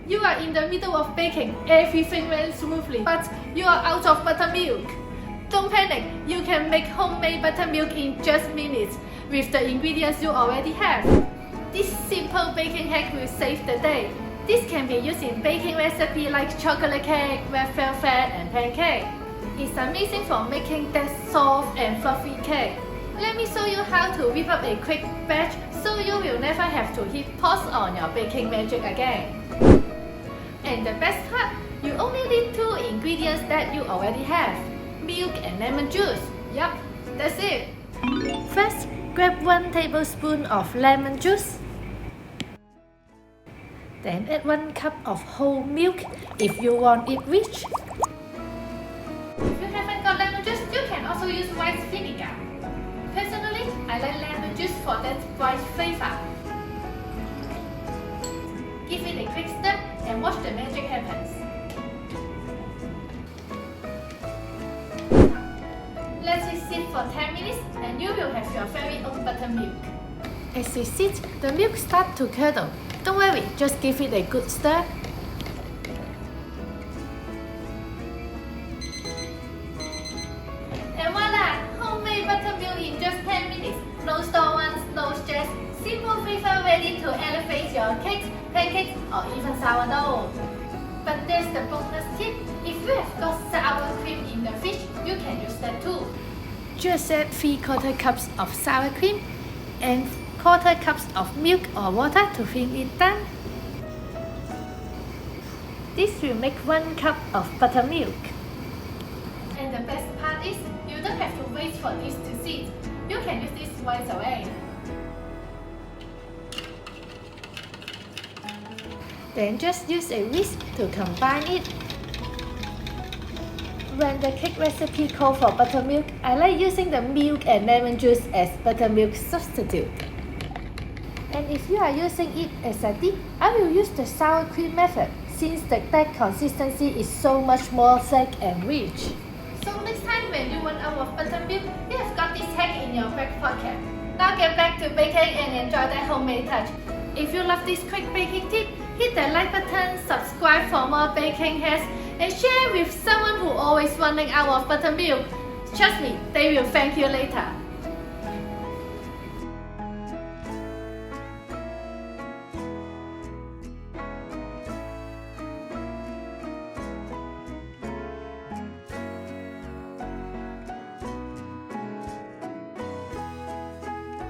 You are in the middle of baking, everything went smoothly, but you are out of buttermilk. Don't panic, you can make homemade buttermilk in just minutes with the ingredients you already have. This simple baking hack will save the day. This can be used in baking recipes like chocolate cake, red velvet, and pancake. It's amazing for making that soft and fluffy cake. Let me show you how to whip up a quick batch so you will never have to hit pause on your baking magic again. And the best part, you only need 2 ingredients that you already have: milk and lemon juice. Yup, that's it. First, grab 1 tablespoon of lemon juice. Then add 1 cup of whole milk if you want it rich. If you haven't got lemon juice, you can also use white vinegar. Personally, I like lemon juice for that bright flavor. Give it a quick stir and watch the magic happens. Let it sit for 10 minutes and you will have your very own buttermilk. As it sits, the milk starts to curdle. Don't worry, just give it a good stir. And voila! Homemade buttermilk in just 10 minutes. No store ones, no stress. Simple flavor ready to elevate your cakes, pancakes, or even sourdough. But there's the bonus tip. If you have got sour cream in the fridge, you can use that too. Just add 3/4 cups of sour cream and 1/4 cups of milk or water to thin it down. This will make 1 cup of buttermilk. And the best part is, you don't have to wait for this to sit. You can use this right away. Then just use a whisk to combine it. When the cake recipe calls for buttermilk, I like using the milk and lemon juice as buttermilk substitute. And if you are using it as a dip, I will use the sour cream method since that consistency is so much more thick and rich. So next time when you run out of buttermilk, you have got this hack in your back pocket. Now get back to baking and enjoy that homemade touch. If you love this quick baking tip, hit the like button, subscribe for more baking hacks, and share with someone who always running out of buttermilk. Trust me, they will thank you later.